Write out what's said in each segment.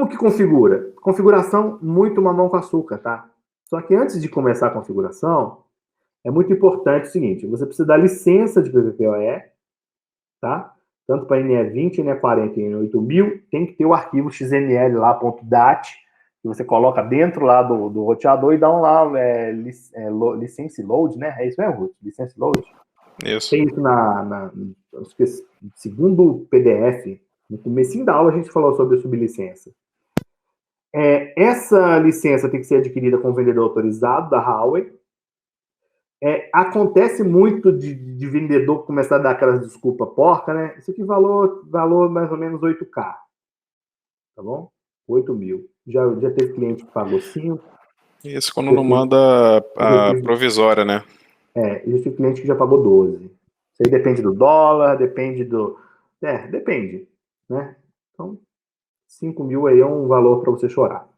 Como que configura? Configuração, muito mamão com açúcar, tá? Só que antes de começar a configuração, é muito importante o seguinte, você precisa dar licença de PVPoE, tá? Tanto para NE20, NE40 e NE8000, tem que ter o arquivo XML lá, .dat, que você coloca dentro lá do roteador e dá um lá, license load, né? É isso mesmo, Ruth? License load? Isso. Tem isso acho que segundo PDF, no comecinho da aula a gente falou sobre sublicença. Essa licença tem que ser adquirida com o vendedor autorizado da Huawei. Acontece muito de vendedor começar a dar aquelas desculpas porca, né? Isso aqui valor mais ou menos 8K. Tá bom? 8 mil. Já teve cliente que pagou 5. Isso quando não manda a provisória, né? Existe cliente que já pagou 12. Isso aí depende do dólar, depende do... depende, né? Então, 5 mil aí é um valor para você chorar.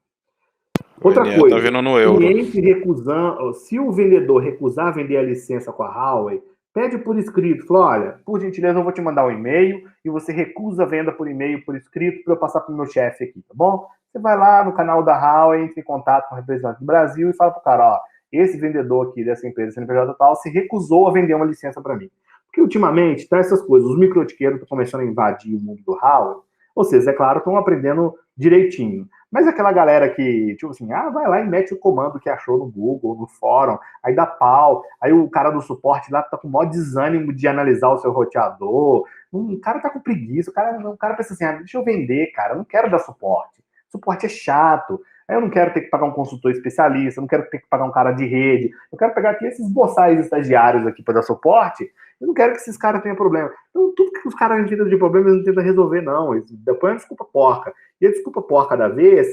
Outra coisa, tá vindo no euro. cliente recusando, se o vendedor recusar vender a licença com a Huawei, pede por escrito, fala, olha, por gentileza eu vou te mandar um e-mail e você recusa a venda por e-mail, por escrito, para eu passar para o meu chefe aqui, tá bom? Você vai lá no canal da Huawei, entra em contato com o representante do Brasil e fala pro cara, ó, esse vendedor aqui dessa empresa CNPJ tal se recusou a vender uma licença para mim. Porque ultimamente, tá essas coisas, os microtiqueiros estão começando a invadir o mundo do Huawei, ou seja, é claro, estão aprendendo direitinho. Mas aquela galera que, tipo assim, vai lá e mete o comando que achou no Google, no fórum, aí dá pau, aí o cara do suporte lá tá com o maior desânimo de analisar o seu roteador, o cara tá com preguiça, o cara pensa assim, deixa eu vender, cara, eu não quero dar suporte. Suporte é chato, aí eu não quero ter que pagar um consultor especialista, eu não quero ter que pagar um cara de rede, eu quero pegar aqui esses boçais estagiários aqui para dar suporte, eu não quero que esses caras tenham problema. Então, tudo que os caras entendam de problema, eles não tentam resolver, não. Depois é uma desculpa porca. E a desculpa porca da vez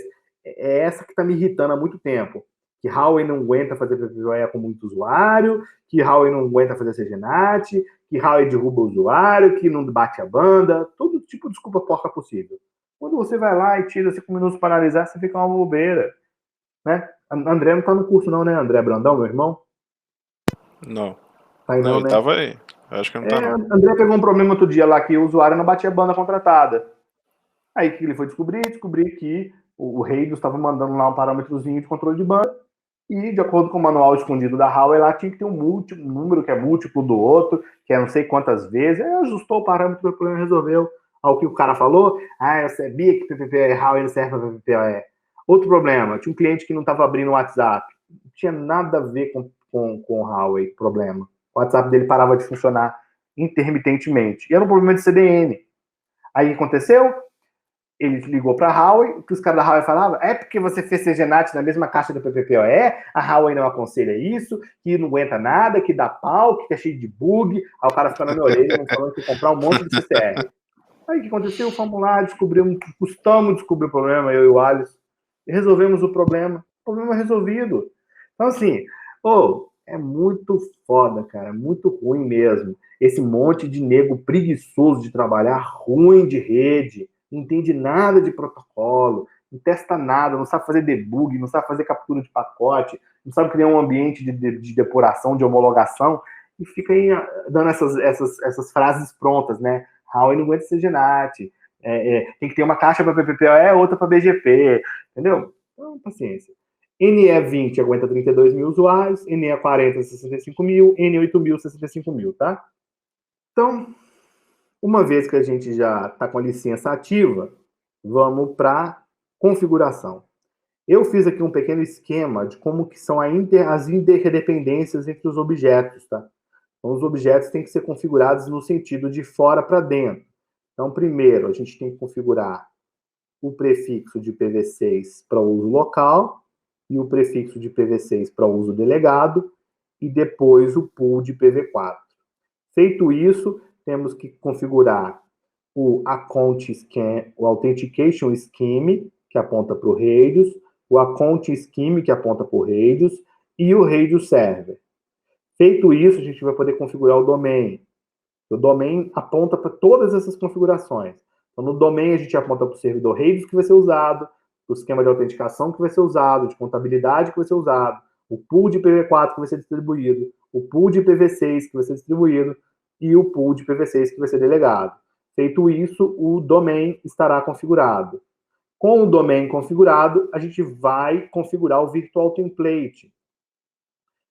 é essa que está me irritando há muito tempo. Que Huawei não aguenta fazer PVPoE com muito usuário, que Huawei não aguenta fazer CGNAT, que Huawei derruba o usuário, que não bate a banda, todo tipo de desculpa porca possível. Quando você vai lá e tira 5 minutos para analisar, você fica uma bobeira. Né? André não está no curso não, né? André Brandão, meu irmão? Não. Tá aí não, ele né? tava aí. Acho que não tá não. André pegou um problema outro dia lá que o usuário não batia a banda contratada. Aí que ele foi descobrir que o Reidos estava mandando lá um parâmetrozinho de controle de banda e, de acordo com o manual escondido da Huawei, lá tinha que ter um número que é múltiplo do outro, que é não sei quantas vezes. Aí ajustou o parâmetro, o problema resolveu. Ao que o cara falou, eu sabia que PVPoE Huawei não serve para PVPoE. Outro problema, tinha um cliente que não estava abrindo o WhatsApp. Não tinha nada a ver com o Huawei, problema. O WhatsApp dele parava de funcionar intermitentemente. E era um problema de CDN. Aí o que aconteceu? Ele ligou para a Huawei, o que os caras da Huawei falavam, é porque você fez CGNAT na mesma caixa do PVPoE, a Huawei não aconselha isso, que não aguenta nada, que dá pau, que é cheio de bug, aí o cara ficou na minha orelha, falando que ia comprar um monte de CCR. Aí o que aconteceu? Fomos lá, custamos descobrir o problema, eu e o Alisson, e resolvemos o problema resolvido. Então assim, é muito foda, cara, muito ruim mesmo, esse monte de nego preguiçoso de trabalhar, ruim de rede, não entende nada de protocolo, não testa nada, não sabe fazer debug, não sabe fazer captura de pacote, não sabe criar um ambiente de depuração, de homologação, e fica aí dando essas frases prontas, né? Huawei não aguenta CGNAT, tem que ter uma caixa para PPPoE, outra para BGP, entendeu? Então, paciência. NE20 aguenta 32 mil usuários, NE40 65 mil, NE8000 65 mil, tá? Então, uma vez que a gente já está com a licença ativa, vamos para configuração. Eu fiz aqui um pequeno esquema de como que são as interdependências entre os objetos, tá? Então, os objetos têm que ser configurados no sentido de fora para dentro. Então, primeiro, a gente tem que configurar o prefixo de PV6 para uso local e o prefixo de PV6 para uso delegado e depois o pool de PV4. Feito isso, temos que configurar o Authentication Scheme, que aponta para o Radius, o Account Scheme, que aponta para o Radius, e o Radius Server. Feito isso, a gente vai poder configurar o domain. O domain aponta para todas essas configurações. Então, no domain, a gente aponta para o servidor Radius que vai ser usado, para o esquema de autenticação que vai ser usado, de contabilidade que vai ser usado, o pool de PV4 que vai ser distribuído, o pool de PV6 que vai ser distribuído e o pool de PV6 que vai ser delegado. Feito isso, o domain estará configurado. Com o domain configurado, a gente vai configurar o Virtual Template,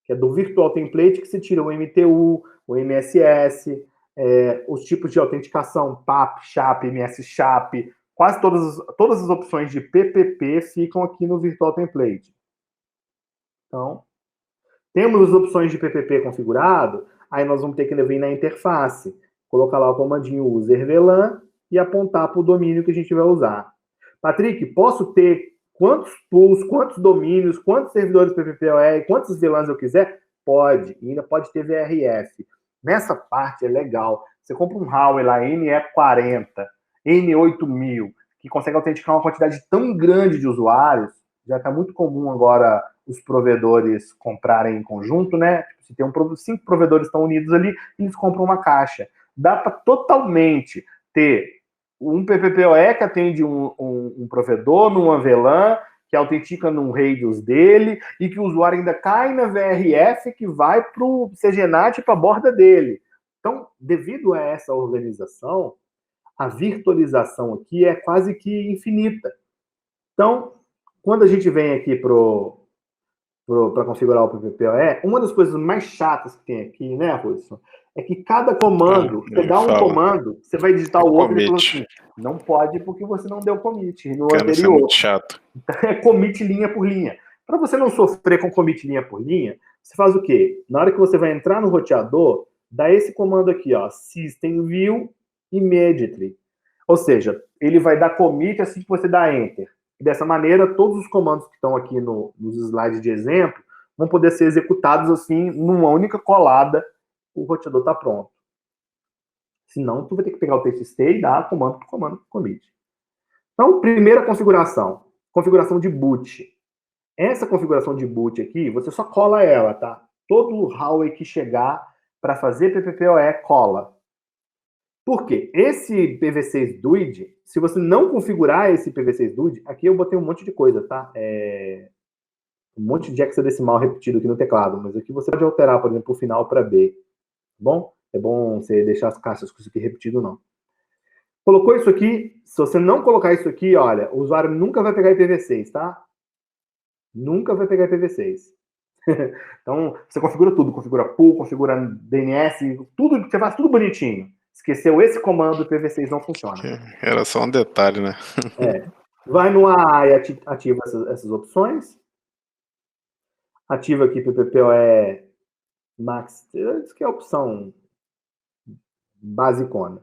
que é do Virtual Template que se tira o MTU, o MSS, os tipos de autenticação, PAP, SHAP, MS-SHAP, quase todas as opções de PPP ficam aqui no Virtual Template. Então, temos as opções de PPP configurado, aí nós vamos ter que vir na interface, colocar lá o comandinho user VLAN e apontar para o domínio que a gente vai usar. Patrick, posso ter quantos pools, quantos domínios, quantos servidores PPPoE, quantos VLANs eu quiser? Pode, e ainda pode ter VRF. Nessa parte é legal. Você compra um Huawei lá, NE40, N8000, que consegue autenticar uma quantidade tão grande de usuários, já está muito comum agora os provedores comprarem em conjunto, né? Se tem 5 provedores estão unidos ali, eles compram uma caixa. Dá para totalmente ter um PPPoE que atende um provedor numa VLAN, que autentica num radius dele, e que o usuário ainda cai na VRF que vai para o CGNAT para a borda dele. Então, devido a essa organização, a virtualização aqui é quase que infinita. Então, quando a gente vem aqui para configurar o PPPoE, uma das coisas mais chatas que tem aqui, né, Wilson, é que cada comando, você dá um comando, você vai digitar o outro e ele fala assim, não pode porque você não deu commit no anterior. Isso é muito chato. É commit linha por linha. Para você não sofrer com commit linha por linha, você faz o quê? Na hora que você vai entrar no roteador, dá esse comando aqui, ó, system view immediately. Ou seja, ele vai dar commit assim que você dá enter. E dessa maneira, todos os comandos que estão aqui nos slides de exemplo vão poder ser executados assim, numa única colada, o roteador está pronto. Senão, tu vai ter que pegar o TXT e dar comando por comando por commit. Então, primeira configuração de boot. Essa configuração de boot aqui, você só cola ela, tá? Todo Huawei que chegar para fazer PPPoE, cola. Por quê? Esse PV6 DUID, se você não configurar esse PV6 DUID, aqui eu botei um monte de coisa, tá? Um monte de hexadecimal repetido aqui no teclado, mas aqui você pode alterar, por exemplo, o final para B. Tá bom? É bom você deixar as caixas com isso aqui repetido, não. Colocou isso aqui, se você não colocar isso aqui, olha, o usuário nunca vai pegar IPv6, tá? Nunca vai pegar IPv6. Então, você configura tudo, configura pool, configura DNS, tudo, você faz tudo bonitinho. Esqueceu esse comando, o IPv6 não funciona. Era só um detalhe, né? Vai no AA e ativa essas opções. Ativa aqui PPPoE Max, isso que é a opção basicona.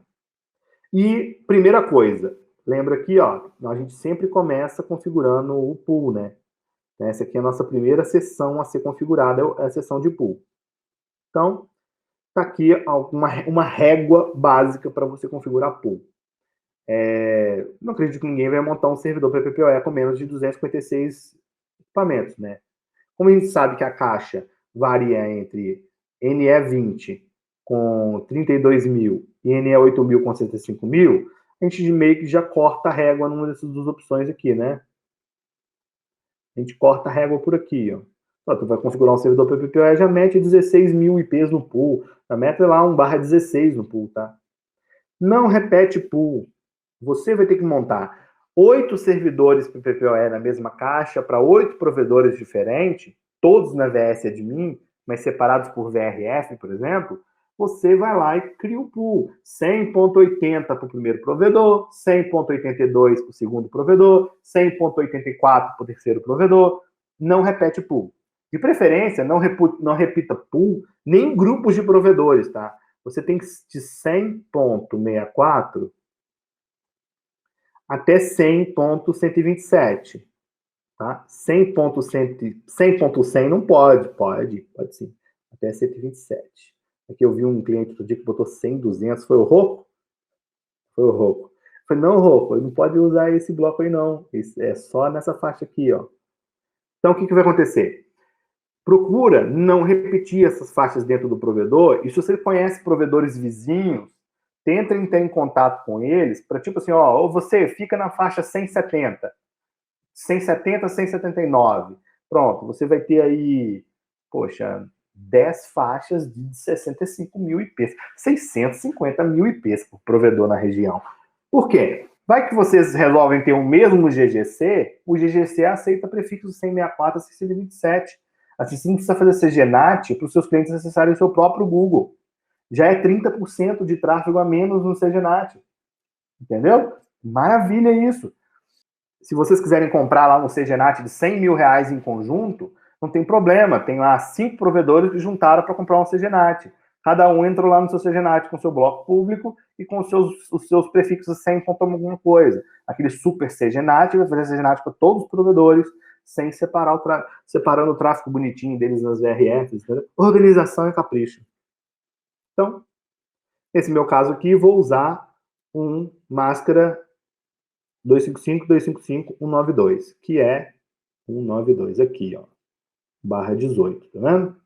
E, primeira coisa, lembra aqui, ó, a gente sempre começa configurando o pool, né? Essa aqui é a nossa primeira seção a ser configurada, é a seção de pool. Então, tá aqui uma régua básica para você configurar pool. Não acredito que ninguém vai montar um servidor PPPoE com menos de 256 equipamentos, né? Como a gente sabe que a caixa varia entre NE20 com 32.000 e NE8000 com 65.000, a gente meio que já corta a régua numa dessas duas opções aqui, né? A gente corta a régua por aqui, ó. Então, tu vai configurar um servidor PPPoE, já mete 16.000 IPs no pool. Já mete lá 1/16 no pool, tá? Não repete pool. Você vai ter que montar 8 servidores PPPoE na mesma caixa para 8 provedores diferentes, todos na VS Admin, mas separados por VRF, por exemplo. Você vai lá e cria o pool. 100.80 para o primeiro provedor, 100.82 para o segundo provedor, 100.84 para o terceiro provedor. Não repete pool. De preferência, não repita pool nem em grupos de provedores, tá? Você tem que de 100.64 até 100.127. Tá? 100.100 não pode. Pode sim. Até 127. Aqui eu vi um cliente outro dia que botou 100, 200. Foi o Rocco? Foi o Rocco. Eu falei, não, Rocco, não pode usar esse bloco aí, não. Isso é só nessa faixa aqui, ó. Então, o que vai acontecer? Procura não repetir essas faixas dentro do provedor. E se você conhece provedores vizinhos, tenta entrar em contato com eles para, tipo assim, ó, ou você fica na faixa 170, 179. Pronto, você vai ter aí, poxa, 10 faixas de 65.000 IPs, 650.000 IPs por provedor na região. Por quê? Vai que vocês resolvem ter o mesmo GGC, o GGC aceita prefixo 164 a 627. Assim, você não precisa fazer CGNAT para os seus clientes acessarem o seu próprio Google. Já é 30% de tráfego a menos no CGNAT. Entendeu? Maravilha isso. Se vocês quiserem comprar lá um CGNAT de 100 mil reais em conjunto, não tem problema. Tem lá 5 provedores que juntaram para comprar um CGNAT. Cada um entrou lá no seu CGNAT com seu bloco público e com os seus prefixos 100 ponto alguma coisa. Aquele super CGNAT vai fazer CGNAT para todos os provedores, sem separando o tráfego bonitinho deles nas VRFs. Entendeu? Organização e capricho. Então, nesse meu caso aqui, vou usar um máscara 255, 255, 192, que é 192 aqui, ó, barra 18, tá vendo?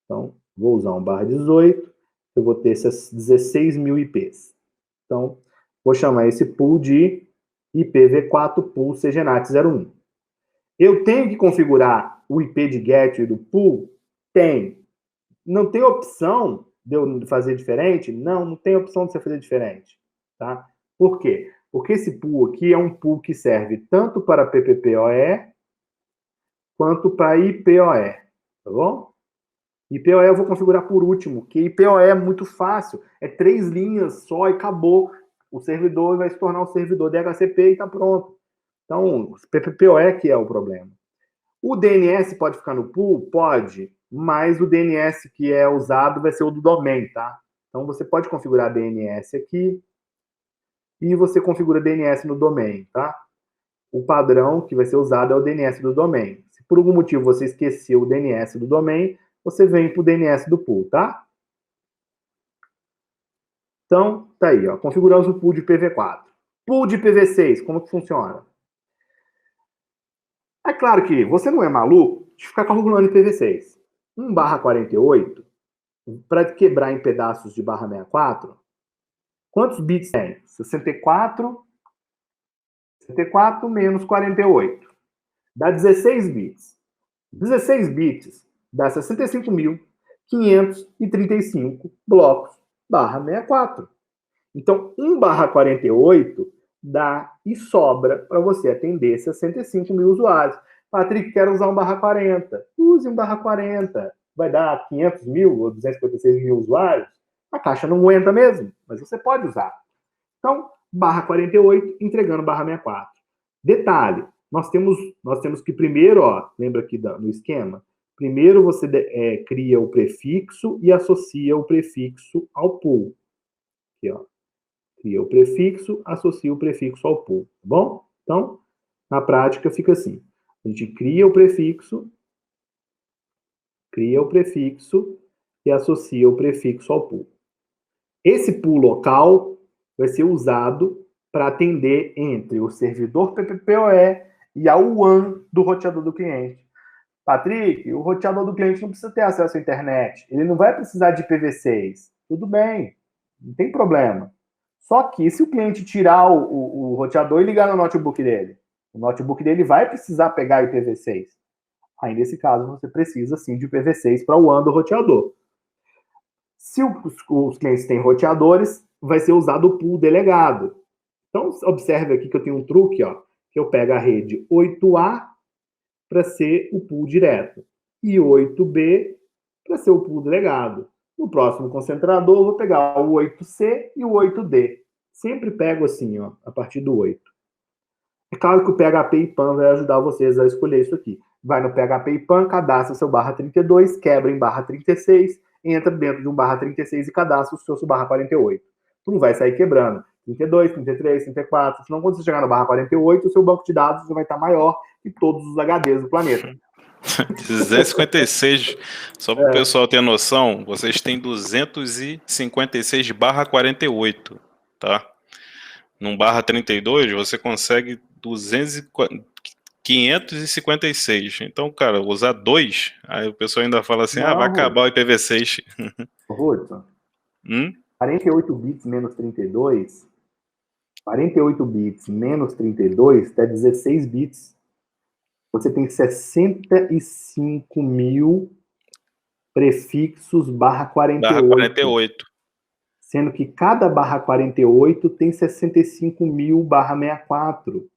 Então, vou usar um barra 18, eu vou ter essas 16 mil IPs. Então, vou chamar esse pool de IPv4 pool CGNAT 01. Eu tenho que configurar o IP de gateway do pool? Tem. Não tem opção de eu fazer diferente? Não tem opção de você fazer diferente, tá? Por quê? Porque esse pool aqui é um pool que serve tanto para PPPoE quanto para IPoE, tá bom? IPoE eu vou configurar por último, que IPoE é muito fácil, é 3 linhas só e acabou. O servidor vai se tornar um servidor DHCP e está pronto. Então, PPPoE que é o problema. O DNS pode ficar no pool? Pode, mas o DNS que é usado vai ser o do domain, tá? Então, você pode configurar DNS aqui e você configura DNS no domain, tá? O padrão que vai ser usado é o DNS do domain. Se por algum motivo você esqueceu o DNS do domain, você vem para o DNS do pool, tá? Então, tá aí, ó. Configuramos o pool de IPv4. Pool de IPv6, como que funciona? É claro que você não é maluco de ficar calculando IPv6. 1/48, para quebrar em pedaços de barra 64, quantos bits tem? 64 menos 48. Dá 16 bits. 16 bits dá 65.535 blocos barra 64. Então, 1/48 dá e sobra para você atender 65 mil usuários. Patrick, quero usar 1/40. Use 1/40. Vai dar 500 mil ou 256 mil usuários? A caixa não aguenta mesmo, mas você pode usar. Então, /48 entregando /64. Detalhe, nós temos que primeiro, ó, lembra aqui no esquema? Primeiro você cria o prefixo e associa o prefixo ao pool. Aqui, ó. Cria o prefixo, associa o prefixo ao pool, tá bom? Então, na prática fica assim. A gente cria o prefixo e associa o prefixo ao pool. Esse pool local vai ser usado para atender entre o servidor PPPoE e a WAN do roteador do cliente. Patrick, o roteador do cliente não precisa ter acesso à internet. Ele não vai precisar de IPv6. Tudo bem, não tem problema. Só que se o cliente tirar o roteador e ligar no notebook dele, o notebook dele vai precisar pegar IPv6. Aí, nesse caso, você precisa, sim, de IPv6 para o WAN do roteador. Se os clientes têm roteadores, vai ser usado o pool delegado. Então, observe aqui que eu tenho um truque, ó, que eu pego a rede 8A para ser o pool direto e 8B para ser o pool delegado. No próximo concentrador, eu vou pegar o 8C e o 8D. Sempre pego assim, ó, a partir do 8. É claro que o PHP IPAN vai ajudar vocês a escolher isso aqui. Vai no PHP IPAN, cadastra seu /32, quebra em /36, entra dentro de um /36 e cadastra o seu /48. Tu não vai sair quebrando. 32, 33, 34. Senão, quando você chegar no /48, o seu banco de dados vai estar maior que todos os HDs do planeta. 256, só para o pessoal ter noção, vocês têm 256 /48, tá? Num /32, você consegue 556. Então, cara, usar 2, aí o pessoal ainda fala assim, vai acabar o IPv6. Hudson, 48 bits menos 32, 48 bits menos 32 dá 16 bits. Você tem 65 mil prefixos /48. Sendo que cada barra 48 tem 65.000 barra 64.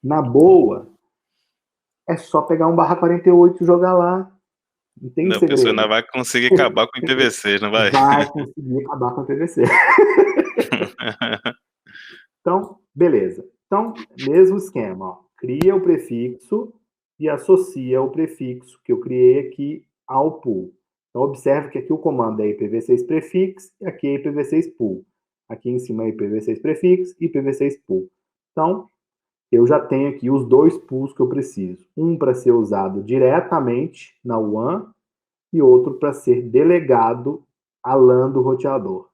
Na boa, é só pegar um barra 48 e jogar lá. Não tem Não, a pessoa segredo. não vai conseguir acabar com o IPv6, não vai? Vai conseguir acabar com o IPv6. Então, beleza. Então, mesmo esquema. Ó. Cria o prefixo e associa o prefixo que eu criei aqui ao pool. Então, observe que aqui o comando é IPv6 prefix e aqui é IPv6 pool. Aqui em cima é IPv6 prefix e IPv6 pool. Então, eu já tenho aqui os dois pools que eu preciso. Um para ser usado diretamente na WAN e outro para ser delegado à LAN do roteador.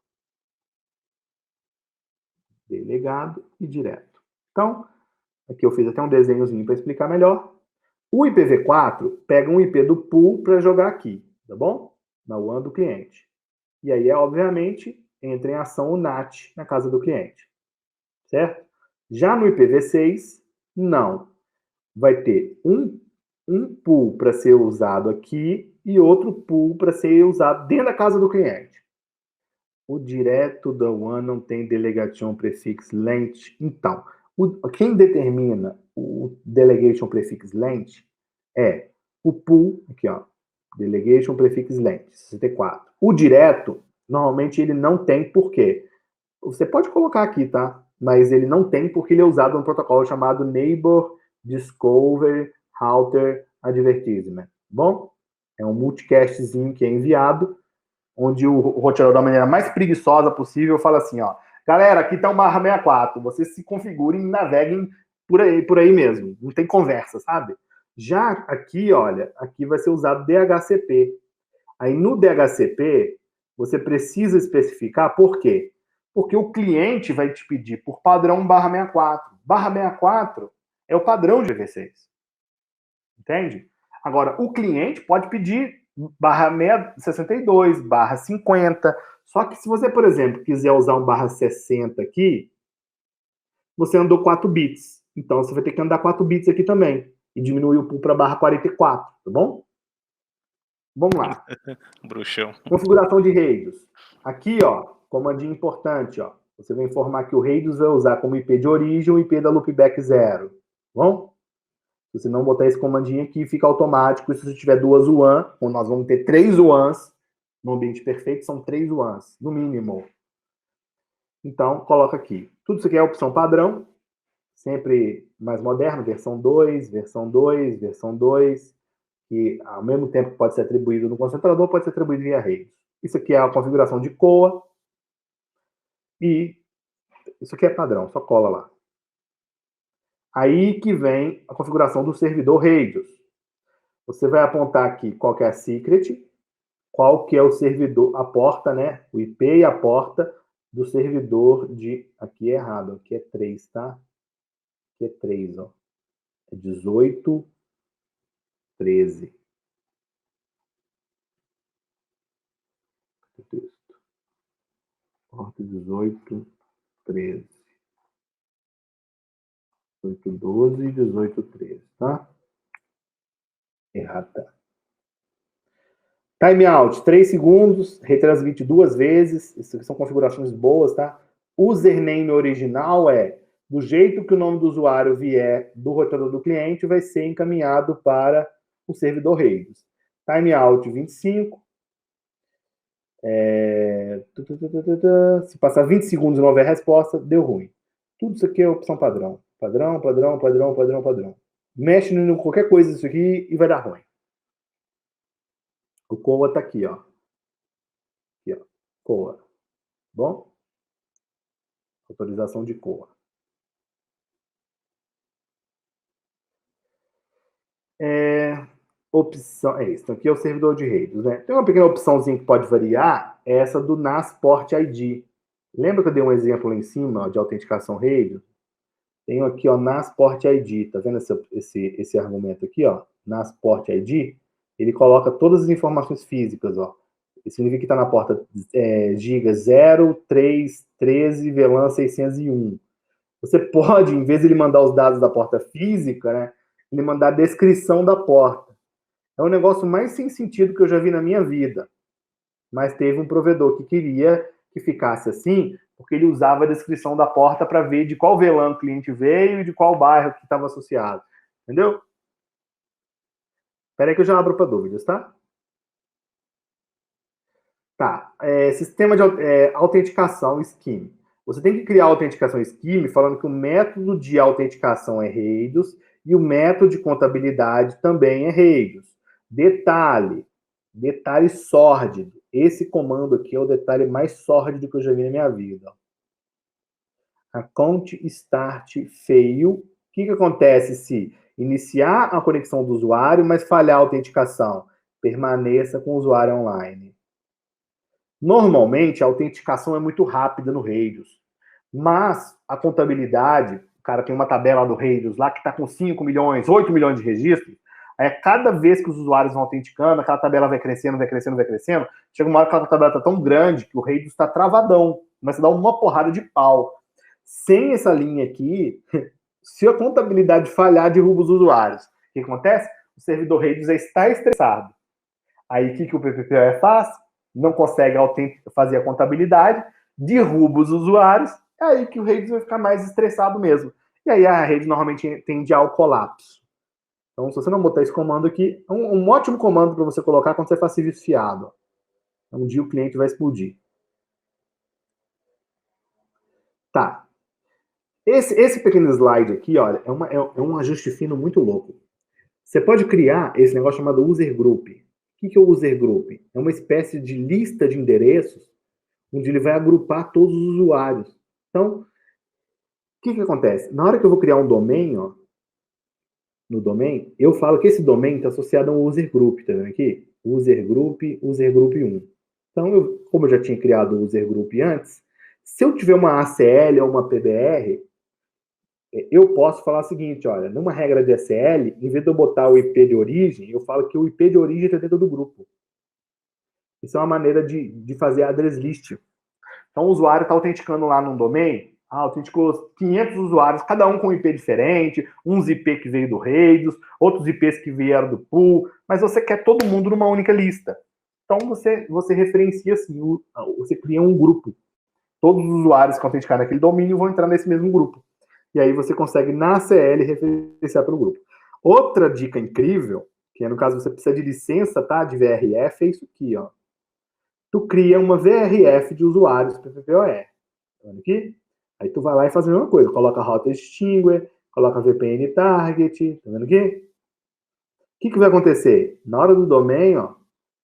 Delegado e direto. Então, aqui eu fiz até um desenhozinho para explicar melhor. O IPv4 pega um IP do pool para jogar aqui, tá bom? Na WAN do cliente. E aí, obviamente, entra em ação o NAT na casa do cliente. Certo? Já no IPv6, não. Vai ter um pool para ser usado aqui e outro pool para ser usado dentro da casa do cliente. O direto da WAN não tem delegation prefix length. Então, quem determina o delegation prefix length é o pool, aqui ó, delegation prefix length, 64. O direto, normalmente ele não tem por quê. Você pode colocar aqui, tá? Mas ele não tem porque ele é usado num protocolo chamado Neighbor Discovery Router Advertisement. Bom? É um multicastzinho que é enviado onde o roteador, da maneira mais preguiçosa possível, fala assim, ó, galera, aqui tá um barra 64, vocês se configurem e naveguem por aí mesmo, não tem conversa, sabe? Já aqui, olha, aqui vai ser usado DHCP. Aí no DHCP, você precisa especificar por quê? Porque o cliente vai te pedir por padrão barra 64. Barra 64 é o padrão de IPv6. Entende? Agora, o cliente pode pedir barra 62, barra 50. Só que se você, por exemplo, quiser usar um barra 60 aqui, você andou 4 bits. Então, você vai ter que andar 4 bits aqui também. E diminuir o pool para barra 44, tá bom? Vamos lá. Bruxão. Configuração de radius. Aqui, ó, comandinho importante, ó. Você vai informar que o radius vai usar como IP de origem o IP da loopback 0. Bom? Se você não botar esse comandinho aqui, fica automático. E se você tiver duas WAN, ou nós vamos ter 3 WANs, no ambiente perfeito são 3 WANs, no mínimo. Então, coloca aqui. Tudo isso aqui é a opção padrão, sempre mais moderno, versão 2, versão 2, versão 2, que ao mesmo tempo que pode ser atribuído no concentrador, pode ser atribuído via rede. Isso aqui é a configuração de COA, e isso aqui é padrão, só cola lá. Aí que vem a configuração do servidor radius. Você vai apontar aqui qual que é a secret, qual que é o servidor, a porta, né? O IP e a porta do servidor de... Aqui é errado, aqui é 3, tá? Aqui é 3, ó. É 18, 13. Porta 18, 13. 18, 12 e 18, 13, tá? Errado. Timeout, 3 segundos, retransmite 2 vezes. Isso são configurações boas, tá? Username original é do jeito que o nome do usuário vier do roteador do cliente, vai ser encaminhado para o servidor redes. Timeout 25. Se passar 20 segundos e não houver resposta, deu ruim. Tudo isso aqui é opção padrão. Padrão, padrão, padrão, padrão, padrão. Mexe em qualquer coisa disso aqui e vai dar ruim. O COA tá aqui, ó. Aqui, ó. COA. Bom? Autorização de COA. Opção, é isso. Então, aqui é o servidor de redes, né? Tem uma pequena opçãozinha que pode variar, é essa do NAS Port ID. Lembra que eu dei um exemplo lá em cima, ó, de autenticação rede? Tenho aqui, ó, NAS Port ID. Tá vendo esse argumento aqui, ó? NAS Port ID. Ele coloca todas as informações físicas, ó. Isso significa que está na porta giga 0, 3, 13, VLAN 601. Você pode, em vez de ele mandar os dados da porta física, né, ele mandar a descrição da porta. É um negócio mais sem sentido que eu já vi na minha vida. Mas teve um provedor que queria que ficasse assim, porque ele usava a descrição da porta para ver de qual VLAN o cliente veio e de qual bairro que estava associado. Entendeu? Espera aí que eu já abro para dúvidas, tá? Tá. Sistema de autenticação Scheme. Você tem que criar a autenticação Scheme falando que o método de autenticação é RAIDs e o método de contabilidade também é RAIDs. Detalhe sórdido. Esse comando aqui é o detalhe mais sórdido que eu já vi na minha vida. Account start fail. O que acontece se iniciar a conexão do usuário, mas falhar a autenticação? Permaneça com o usuário online. Normalmente, a autenticação é muito rápida no Rails, mas a contabilidade, o cara tem uma tabela do Rails lá que está com 5 milhões, 8 milhões de registros, cada vez que os usuários vão autenticando, aquela tabela vai crescendo, chega uma hora que a tabela está tão grande que o Rails está travadão, começa a dar uma porrada de pau. Sem essa linha aqui, se a contabilidade falhar, derruba os usuários. O que acontece? O servidor Rails já está estressado. Aí, o que o PPPoE faz? Não consegue fazer a contabilidade, derruba os usuários, é aí que o Rails vai ficar mais estressado mesmo. E aí a rede normalmente tende ao colapso. Então, se você não botar esse comando aqui, é um ótimo comando para você colocar quando você faz serviço fiado. Um dia o cliente vai explodir. Tá. Esse pequeno slide aqui, olha, é um ajuste fino muito louco. Você pode criar esse negócio chamado user group. O que é o user group? É uma espécie de lista de endereços onde ele vai agrupar todos os usuários. Então, o que acontece? Na hora que eu vou criar um domain, ó, no domain, eu falo que esse domain está associado a um user group, tá vendo aqui? User group 1. Então, como eu já tinha criado o user group antes, se eu tiver uma ACL ou uma PBR, eu posso falar o seguinte, olha, numa regra de ACL, em vez de eu botar o IP de origem, eu falo que o IP de origem está dentro do grupo. Isso é uma maneira de fazer address list. Então, o usuário está autenticando lá num domain, autenticou 500 usuários, cada um com um IP diferente, uns IP que veio do Rails, outros IPs que vieram do pool, mas você quer todo mundo numa única lista. Então, você referencia assim, você cria um grupo. Todos os usuários que autenticaram naquele domínio vão entrar nesse mesmo grupo. E aí você consegue, na CL, referenciar pelo grupo. Outra dica incrível, que é no caso você precisa de licença, tá? De VRF, é isso aqui, ó. Tu cria uma VRF de usuários PPPoE. Tá vendo aqui? Aí tu vai lá e faz a mesma coisa. Coloca Router Distinguer, coloca VPN Target, tá vendo aqui? O que vai acontecer? Na hora do domain, ó,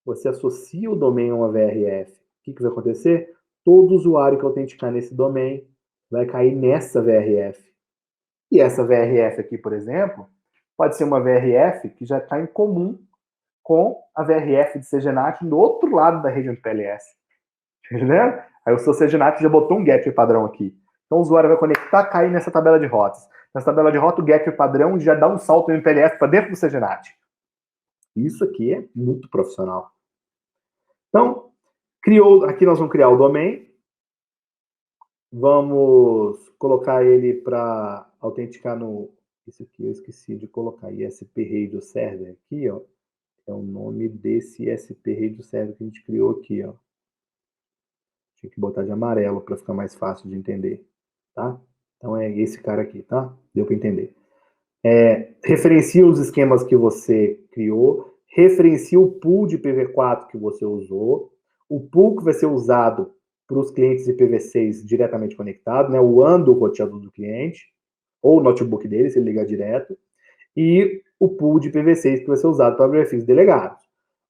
você associa o domain a uma VRF. O que vai acontecer? Todo usuário que autenticar nesse domain vai cair nessa VRF. E essa VRF aqui, por exemplo, pode ser uma VRF que já está em comum com a VRF de CGNAT do outro lado da rede MPLS. Entendeu? Aí o seu CGNAT já botou um gateway padrão aqui. Então o usuário vai conectar, cair nessa tabela de rotas. Nessa tabela de rota, o gateway padrão já dá um salto no MPLS para dentro do CGNAT. Isso aqui é muito profissional. Então, aqui nós vamos criar o domain. Vamos colocar ele para autenticar no... Isso aqui eu esqueci de colocar. ISP Radio Server aqui, ó. É o nome desse ISP Radio Server que a gente criou aqui, ó. Tinha que botar de amarelo para ficar mais fácil de entender, tá? Então é esse cara aqui, tá? Deu para entender. Referencia os esquemas que você criou, referencia o pool de IPv4 que você usou, o pool que vai ser usado para os clientes IPv6 diretamente conectados, né? O WAN do roteador do cliente, ou o notebook dele, se ele ligar direto, e o pool de IPv6 que vai ser usado para perfis delegados.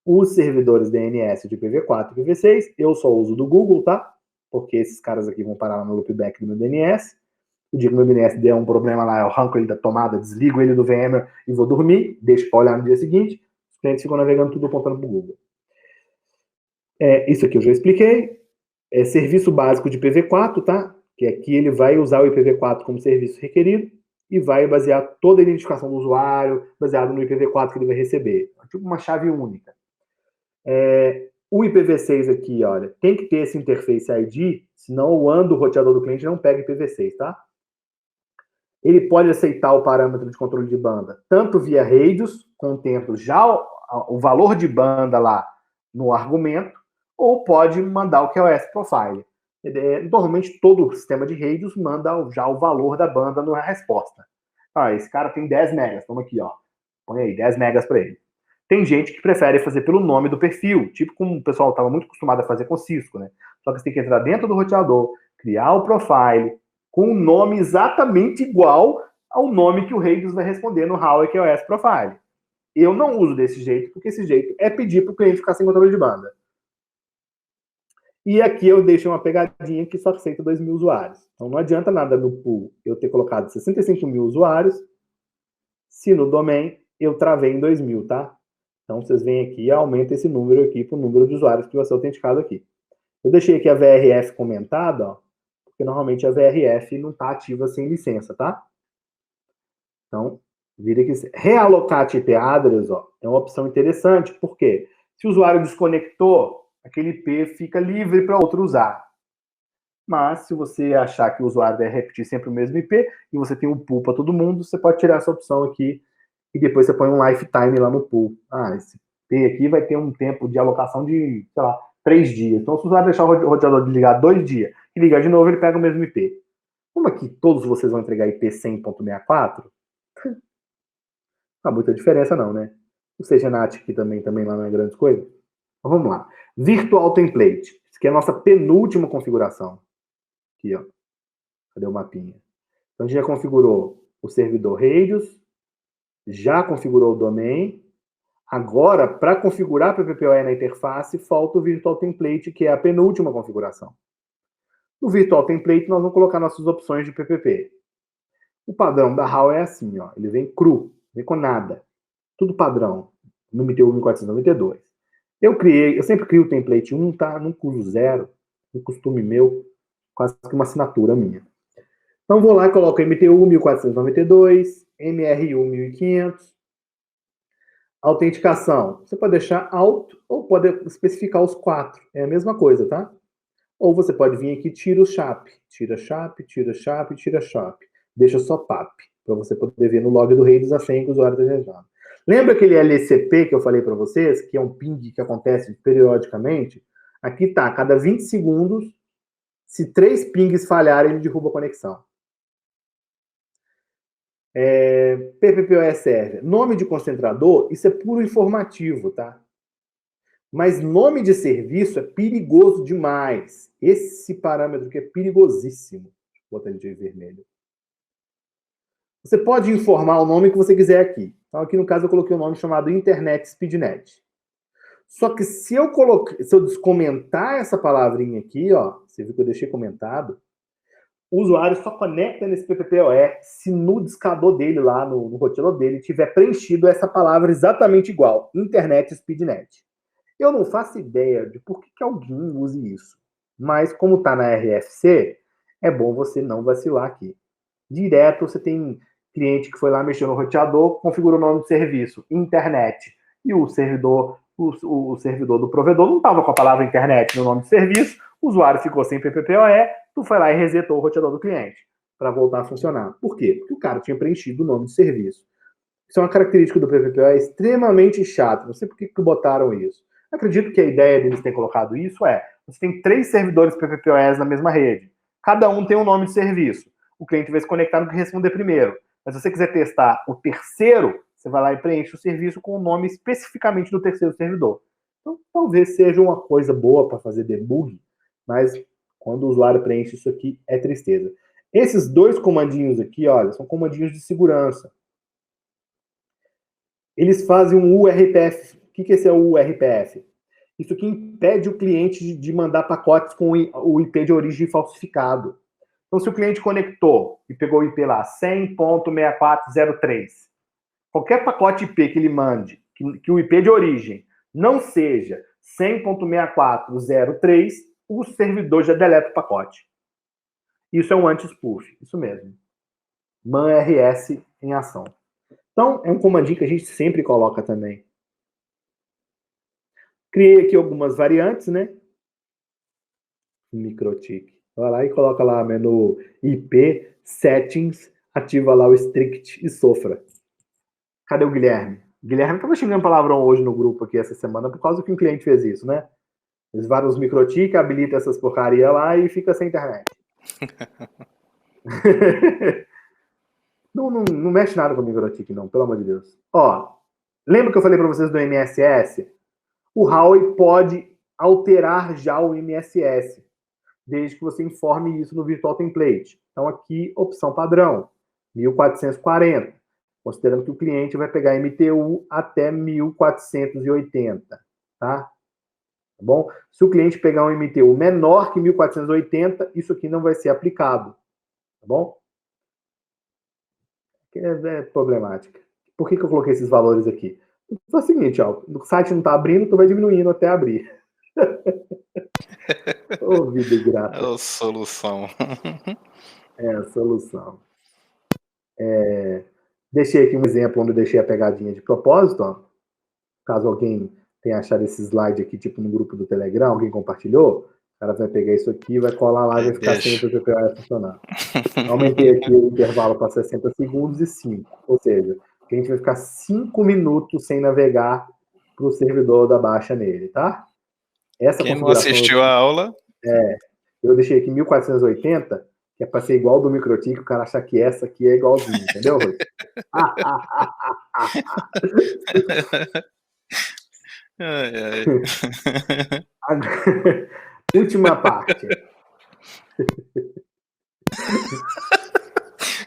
Os servidores DNS de IPv4 e IPv6, eu só uso do Google, tá? Porque esses caras aqui vão parar no loopback do meu DNS. O dia que o meu DNS der um problema lá, eu arranco ele da tomada, desligo ele do VMware e vou dormir, deixo para olhar no dia seguinte. Os clientes ficam navegando tudo apontando para o Google. Isso aqui eu já expliquei. Serviço básico de IPv4, tá? Que aqui ele vai usar o IPv4 como serviço requerido e vai basear toda a identificação do usuário baseado no IPv4 que ele vai receber. É tipo uma chave única. O IPv6 aqui, olha, tem que ter esse interface ID, senão o WAN do roteador do cliente não pega IPv6, tá? Ele pode aceitar o parâmetro de controle de banda, tanto via radius, contendo já o valor de banda lá no argumento, ou pode mandar o QoS Profile. Normalmente todo o sistema de redes manda já o valor da banda na resposta. Esse cara tem 10 megas, toma aqui, ó. Põe aí, 10 megas para ele. Tem gente que prefere fazer pelo nome do perfil, tipo como o pessoal estava muito acostumado a fazer com Cisco, né? Só que você tem que entrar dentro do roteador, criar o profile, com um nome exatamente igual ao nome que o Radius vai responder no How EQoS Profile. Eu não uso desse jeito, porque esse jeito é pedir para o cliente ficar sem controle de banda. E aqui eu deixei uma pegadinha que só aceita 2.000 usuários. Então não adianta nada no pool eu ter colocado 65 mil usuários, se no domain eu travei em 2.000, tá? Então vocês vêm aqui e aumentam esse número aqui para o número de usuários que vai ser autenticado aqui. Eu deixei aqui a VRF comentada, ó, porque normalmente a VRF não está ativa sem licença, tá? Então, vira aqui. Realocar IP address, ó, é uma opção interessante, porque se o usuário desconectou, aquele IP fica livre para outro usar. Mas, se você achar que o usuário deve repetir sempre o mesmo IP, e você tem um pool para todo mundo, você pode tirar essa opção aqui, e depois você põe um lifetime lá no pool. Esse IP aqui vai ter um tempo de alocação de, sei lá, 3 dias. Então, se o usuário deixar o roteador desligado 2 dias, e ligar de novo, ele pega o mesmo IP. Como aqui todos vocês vão entregar IP 100.64, não há muita diferença não, né? O CGNAT aqui também lá não é grande coisa. Então, vamos lá. Virtual Template. Isso aqui é a nossa penúltima configuração. Aqui, ó. Cadê o mapinha? Então, a gente já configurou o servidor Radius, já configurou o domain. Agora, para configurar a PPPoE na interface, falta o Virtual Template, que é a penúltima configuração. No Virtual Template, nós vamos colocar nossas opções de PPP. O padrão da HAL é assim, ó. Ele vem cru, vem com nada. Tudo padrão. No MTU 1492. Eu sempre crio o template 1, tá? Nunca uso 0. Um costume meu, quase que uma assinatura minha. Então, vou lá e coloco MTU 1492, MRU 1500. Autenticação. Você pode deixar alto ou pode especificar os 4. É a mesma coisa, tá? Ou você pode vir aqui, tira o SHAP. Tira SHAP, tira SHAP, tira SHAP. Deixa só PAP, para você poder ver no log do Radius a senha que o usuário está desejando. Lembra aquele LCP que eu falei para vocês, que é um ping que acontece periodicamente? Aqui tá, a cada 20 segundos, se 3 pings falharem, ele derruba a conexão. PPPoE Server. Nome de concentrador, isso é puro informativo, tá? Mas nome de serviço é perigoso demais. Esse parâmetro aqui é perigosíssimo. Vou botar ele de vermelho. Você pode informar o nome que você quiser aqui. Então, aqui no caso, eu coloquei um nome chamado Internet Speednet. Só que se eu descomentar essa palavrinha aqui, ó, você viu que eu deixei comentado, o usuário só conecta nesse PPPoE se no discador dele lá, no roteador dele, tiver preenchido essa palavra exatamente igual, Internet Speednet. Eu não faço ideia de por que alguém use isso. Mas, como está na RFC, é bom você não vacilar aqui. Direto, você tem cliente que foi lá, mexeu no roteador, configurou o nome do serviço, internet. E o servidor do provedor não estava com a palavra internet no nome do serviço, o usuário ficou sem PPPoE, tu foi lá e resetou o roteador do cliente para voltar a funcionar. Por quê? Porque o cara tinha preenchido o nome do serviço. Isso é uma característica do PPPoE extremamente chata. Não sei por que botaram isso. Acredito que a ideia deles ter colocado isso você tem 3 servidores PPPoEs na mesma rede. Cada um tem um nome de serviço. O cliente vai se conectar no que responder primeiro. Mas se você quiser testar o terceiro, você vai lá e preenche o serviço com o nome especificamente do terceiro servidor. Então, talvez seja uma coisa boa para fazer debug, mas quando o usuário preenche isso aqui, é tristeza. Esses 2 comandinhos aqui, olha, são comandinhos de segurança. Eles fazem um URPF. O que é esse URPF? Isso aqui impede o cliente de mandar pacotes com o IP de origem falsificado. Então, se o cliente conectou e pegou o IP lá, 100.6403, qualquer pacote IP que ele mande, que o IP de origem não seja 100.6403, o servidor já deleta o pacote. Isso é um anti-spoof, isso mesmo. MAN-RS em ação. Então, é um comandinho que a gente sempre coloca também. Criei aqui algumas variantes, né? Microtik. Vai lá e coloca lá menu IP, Settings, ativa lá o Strict e sofra. Cadê o Guilherme? O Guilherme estava xingando palavrão hoje no grupo aqui essa semana por causa que um cliente fez isso, né? Eles varam os microtik, habilita essas porcaria lá e fica sem internet. Não mexe nada com o microtik, não, pelo amor de Deus. Ó, lembra que eu falei para vocês do MSS? O Huawei pode alterar já o MSS, desde que você informe isso no Virtual Template. Então aqui, opção padrão, 1440, considerando que o cliente vai pegar MTU até 1480, tá? Tá bom? Se o cliente pegar um MTU menor que 1480, isso aqui não vai ser aplicado, tá bom? É problemática. Por que eu coloquei esses valores aqui? É o seguinte, ó, o site não está abrindo, tu vai diminuindo até abrir. Ô, vida grata. É a solução. É a solução. Deixei aqui um exemplo onde eu deixei a pegadinha de propósito, ó. Caso alguém tenha achado esse slide aqui, tipo no grupo do Telegram, alguém compartilhou, o cara vai pegar isso aqui, vai colar lá e vai ficar sem o PPPoE funcionar. Aumentei aqui o intervalo para 60 segundos e 5. Ou seja, a gente vai ficar 5 minutos sem navegar para o servidor da baixa nele, tá? Essa Quem não assistiu a aula? Eu deixei aqui 1480, que é para ser igual do MikroTik, o cara achar que essa aqui é igualzinho, entendeu, Rui? Última parte.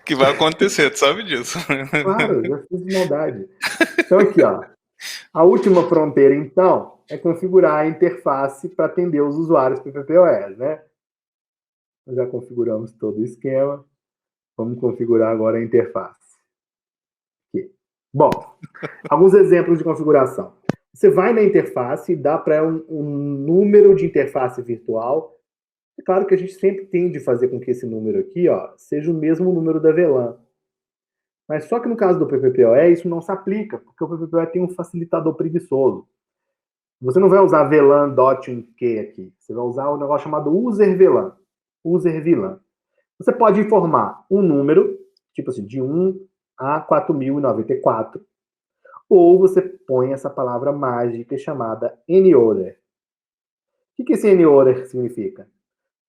Que vai acontecer, tu sabe disso. Claro, já fiz maldade. Então aqui, ó. A última fronteira, então, é configurar a interface para atender os usuários PPPoE, né? Nós já configuramos todo o esquema. Vamos configurar agora a interface. Aqui. Bom, alguns exemplos de configuração. Você vai na interface e dá para um número de interface virtual. É claro que a gente sempre tende a fazer com que esse número aqui, ó, seja o mesmo número da VLAN. Mas só que no caso do PPPoE, isso não se aplica, porque o PPPoE tem um facilitador preguiçoso. Você não vai usar VLAN.1Q aqui. Você vai usar um negócio chamado user-VLAN. User-VLAN. Você pode informar um número, tipo assim, de 1 a 4094. Ou você põe essa palavra mágica chamada NORDER. O que esse NORDER significa?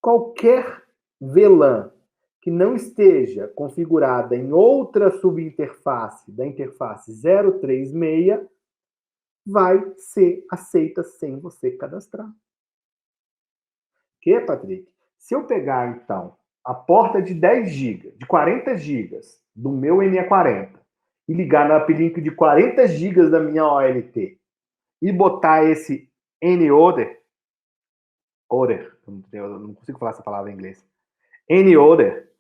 Qualquer VLAN que não esteja configurada em outra subinterface da interface 036 vai ser aceita sem você cadastrar. Que, Patrick? Se eu pegar, então, a porta de 10 GB, de 40 GB do meu NE40 e ligar na uplink de 40 GB da minha OLT e botar esse NORDER, eu não consigo falar essa palavra em inglês, NORDER,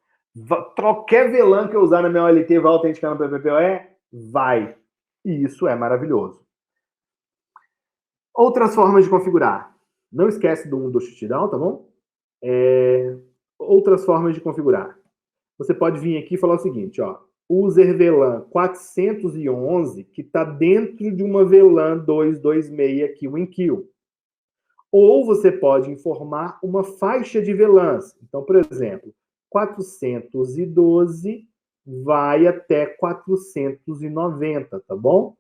qualquer VLAN que eu usar na minha OLT vai autenticar no PPPoE? Vai. E isso é maravilhoso. Outras formas de configurar. Não esquece do shutdown, tá bom? Outras formas de configurar. Você pode vir aqui e falar o seguinte, ó. User VLAN 411, que está dentro de uma VLAN 226 aqui, o WinKill. Ou você pode informar uma faixa de VLANs. Então, por exemplo, 412 vai até 490, tá bom?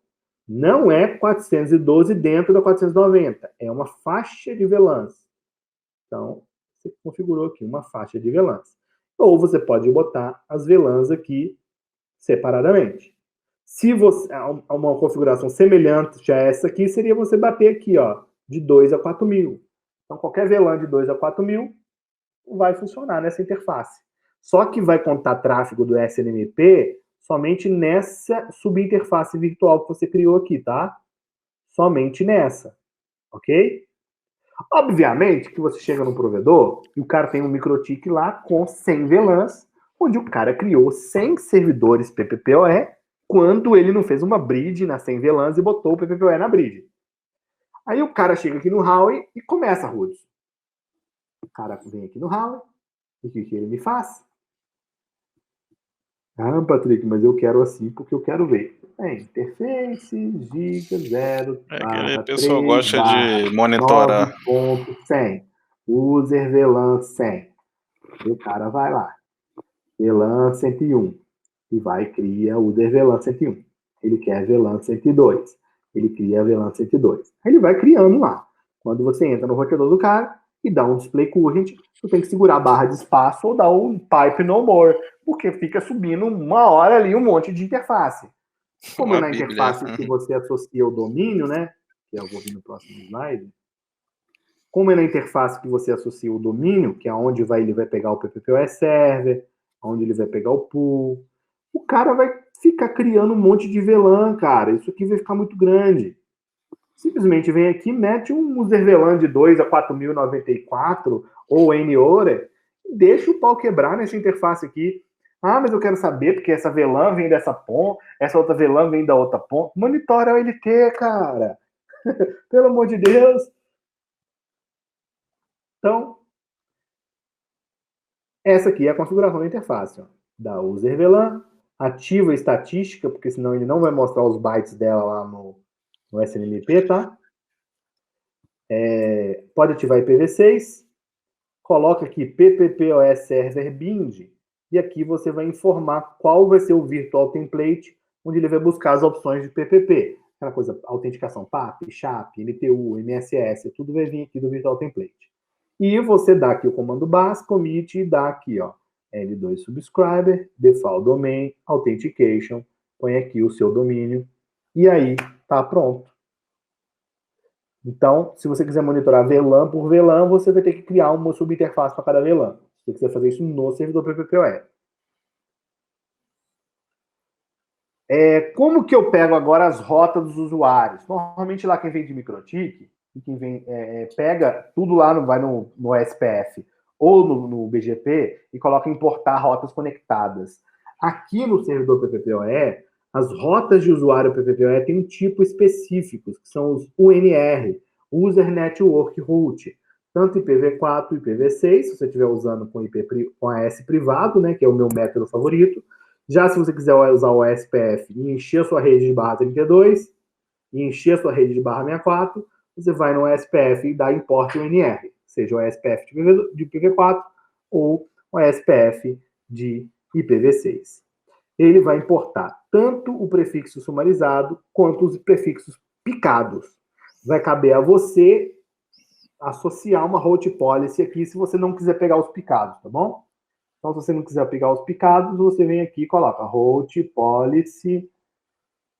Não é 412 dentro da 490, é uma faixa de VLANs. Então, você configurou aqui uma faixa de VLANs. Ou você pode botar as VLANs aqui separadamente. Se você uma configuração semelhante a essa aqui, seria você bater aqui, ó, de 2 a 4.000. Então, qualquer VLAN de 2 a 4.000 vai funcionar nessa interface. Só que vai contar tráfego do SNMP somente nessa subinterface virtual que você criou aqui, tá? Somente nessa, ok? Obviamente que você chega no provedor e o cara tem um MikroTik lá com 100 VLANs, onde o cara criou 100 servidores PPPoE quando ele não fez uma bridge nas 100 VLANs e botou o PPPoE na bridge. Aí o cara chega aqui no Huawei e começa, Rudes. O cara vem aqui no Huawei, e o que ele me faz? Ah, Patrick, mas eu quero assim porque eu quero ver. Interface, giga, 0, Aquele pessoal gosta de monitorar. 9.100. User VLAN 100. E o cara vai lá. VLAN 101. E vai e cria user VLAN 101. Ele quer VLAN 102. Ele cria VLAN 102. Aí ele vai criando lá. Quando você entra no roteador do cara e dá um display current, tu tem que segurar a barra de espaço ou dar um type no more, porque fica subindo uma hora ali um monte de interface. Como Uma na bíblia. interface que você associa o domínio, né? Que eu vou vir no próximo slide. Como é na interface que você associa o domínio, que é onde ele vai pegar o PPPoE server, onde ele vai pegar o pool, o cara vai ficar criando um monte de VLAN, cara. Isso aqui vai ficar muito grande. Simplesmente vem aqui, mete um user VLAN de 2 a 4094 ou NORE e deixa o pau quebrar nessa interface aqui. Ah, mas eu quero saber porque essa VLAN vem dessa ponta, essa outra VLAN vem da outra ponta. Monitora o LT, cara. Pelo amor de Deus. Então, essa aqui é a configuração da interface. Ó. Da user VLAN, ativa a estatística, porque senão ele não vai mostrar os bytes dela lá no SNMP, tá? Pode ativar IPv6, coloca aqui PPPoE Server Bind, e aqui você vai informar qual vai ser o virtual template, onde ele vai buscar as opções de PPP. Aquela coisa, autenticação PAP, SHAP, MTU, MSS, tudo vai vir aqui do virtual template. E você dá aqui o comando bas, commit, e dá aqui, ó, L2 subscriber, default domain, authentication, põe aqui o seu domínio, e aí tá pronto. Então, se você quiser monitorar VLAN por VLAN, você vai ter que criar uma subinterface para cada VLAN. Se você quiser fazer isso no servidor PPPoE. Como que eu pego agora as rotas dos usuários? Normalmente lá quem vem de MikroTik, quem vem, pega tudo lá, vai no SPF ou no BGP e coloca importar rotas conectadas. Aqui no servidor PPPoE, as rotas de usuário PPPoE têm um tipo específico, que são os UNR, User Network Route, tanto IPv4 e IPv6, se você estiver usando com AS privado, né, que é o meu método favorito. Já se você quiser usar o SPF e encher a sua rede de barra 32 e encher a sua rede de barra 64, você vai no SPF e dá import UNR, seja o SPF de IPv4 ou o SPF de IPv6. Ele vai importar tanto o prefixo sumarizado quanto os prefixos picados. Vai caber a você associar uma route policy aqui se você não quiser pegar os picados, tá bom? Então, se você não quiser pegar os picados, você vem aqui e coloca route policy.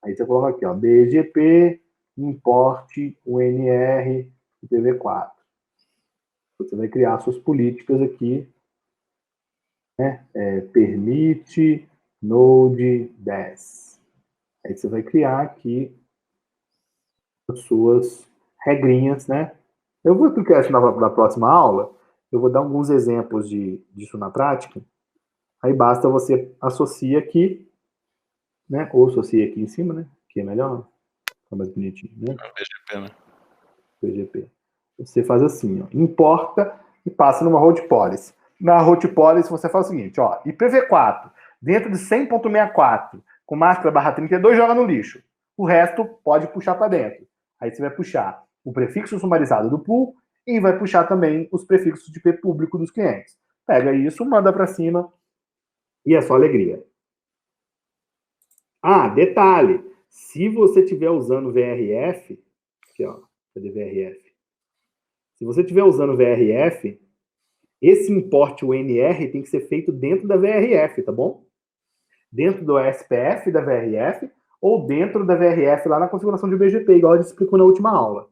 Aí você coloca aqui, ó, BGP, import UNR IPv4. Você vai criar suas políticas aqui, né? Permite Node 10. Aí você vai criar aqui as suas regrinhas, né? Eu vou explicar isso na próxima aula. Eu vou dar alguns exemplos disso na prática. Aí basta você associar aqui, né? Ou associa aqui em cima, né? Que é melhor, fica mais bonitinho, né? BGP, né? BGP. Você faz assim, ó, importa e passa numa route policy. Na route policy você faz o seguinte, ó, IPv4 dentro de 100.64 com máscara barra 32 joga no lixo. O resto pode puxar para dentro. Aí você vai puxar o prefixo sumarizado do pool e vai puxar também os prefixos de IP público dos clientes. Pega isso, manda para cima e é só alegria. Ah, detalhe, se você estiver usando VRF, aqui ó, cadê VRF? Se você estiver usando VRF, esse import UNR tem que ser feito dentro da VRF, tá bom? Dentro do SPF da VRF ou dentro da VRF lá na configuração de BGP, igual a gente explicou na última aula.